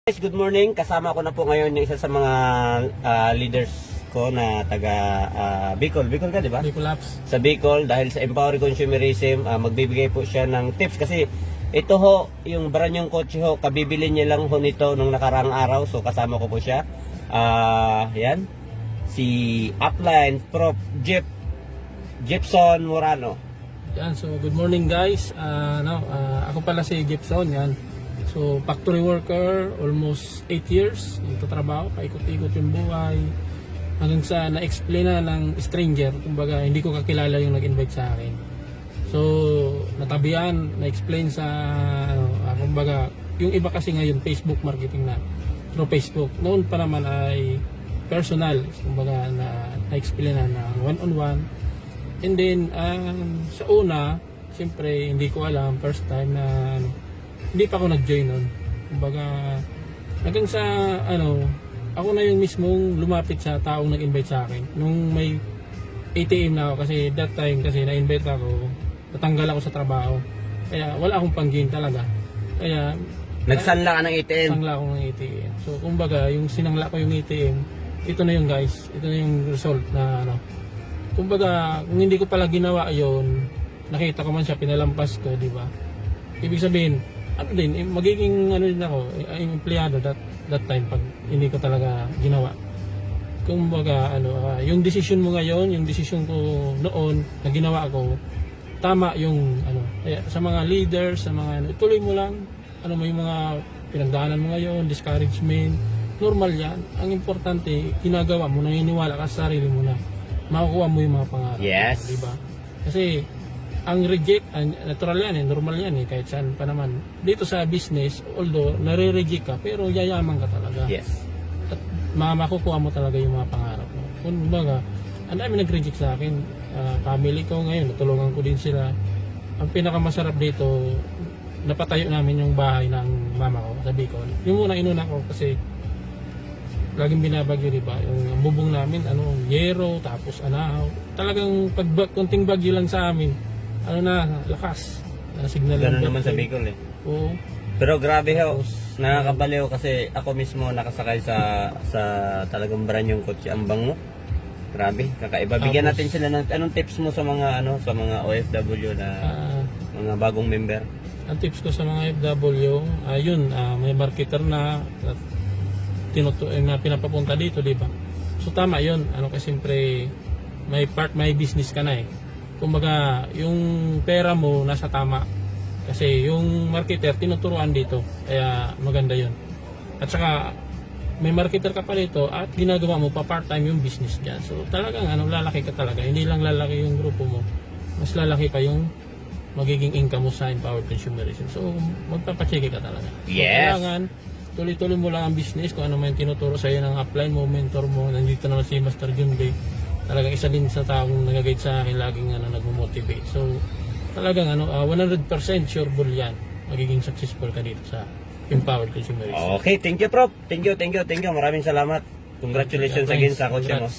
Guys, good morning. Kasama ko na po ngayon yung isa sa mga leaders ko na taga Bicol. Bicol ka, di ba? Bicol Apps. Sa Bicol, dahil sa Empower Consumerism, magbibigay po siya ng tips. Kasi ito ho, yung brand yung kotse ho, kabibili niya lang ho nito nung nakaraang araw. So kasama ko po siya. Yan. Si Upline Prof. Gibson Morano. Yan, so good morning guys. Ako pala si Gibson, yan. So factory worker, almost 8 years nagtatrabaho, paikot-ikot yung buhay. Hanggang sa na-explain na ng stranger, kumbaga hindi ko kakilala yung nag-invite sa akin. So natabihan, na-explain sa kumbaga yung iba kasi ngayon Facebook marketing na through Facebook. Noon pa naman ay personal, kumbaga na-explain na one-on-one. And then sa una, siyempre hindi ko alam, first time na hindi pa ako nag-join nun. Kumbaga hanggang sa ako na yung mismong lumapit sa taong nag-invite sa akin. Nung may ATM na ako, kasi that time kasi na-invite ako, natanggal ako sa trabaho. Kaya wala akong pang-gain talaga. Kaya Nagsanla ka ng ATM. Nagsanla ako ng ATM. So kumbaga yung sinangla ko yung ATM, ito na yung guys, ito na yung result na kumbaga kung hindi ko pala ginawa yon, nakita ko man siya, pinalampas ko, di ba? Ibig sabihin, magiging din ako, empleyado that time pag hindi ko talaga ginawa. Kumbaga yung decision mo ngayon, yung decision ko noon na ginawa ko, tama yung kaya sa mga leaders, sa mga ituloy mo lang, may mga pinagdaanan mo ngayon, discouragement, normal yan. Ang importante, ginagawa mo, naniniwala ka sa sarili mo na makukuha mo yung mga pangarap. Yes. Diba? Kasi ang reject, natural yan, normal yan kahit saan pa naman. Dito sa business, although nare-reject ka, pero yayaman ka talaga. Yes. At makukuha mo talaga yung mga pangarap mo. Kung baga, ang dami nag-reject sa akin. Family ko ngayon, natulungan ko din sila. Ang pinakamasarap dito, napatayo namin yung bahay ng mama ko sa Bicol. Yung inuna ko kasi laging binabagyo, diba? Yung bubong namin, yero, tapos anahaw. Talagang konting bagyo lang sa amin, lakas. Signal. Ganun naman sa Bicol eh. Oo. Pero grabe ho, nakakabaliw kasi ako mismo nakasakay sa talagang brand yung kotse. Ang bango. Grabe, kakaiba. Bigyan natin sila ng anong tips mo sa mga sa mga OFW na mga bagong member. Ang tips ko sa mga OFW, may marketer na pinapapunta dito, di ba? So tama 'yun. Kasi siyempre may business ka na eh. Kumbaga, yung pera mo nasa tama. Kasi yung marketer tinuturuan dito. Kaya maganda 'yun. At saka may marketer ka pa dito at ginagawa mo pa part-time yung business diyan. So talagang lalaki ka talaga. Hindi lang lalaki yung grupo mo. Mas lalaki pa yung magiging income mo sa Empower Consumerism. So magpapacheck ka talaga. So, yes. Kailangan tuloy-tuloy mo lang ang business kung ano man tinuturo sa iyo ng upline mo, mentor mo. Nandito naman si Master Junbei. Talagang isa din sa taong nag-guide sa akin, laging nagmo-motivate. So talagang 100% sure bull yan. Magiging successful ka dito sa Empowered Consumerism. Okay, thank you, Prof. Thank you. Maraming salamat. Congratulations again sa kotse mo.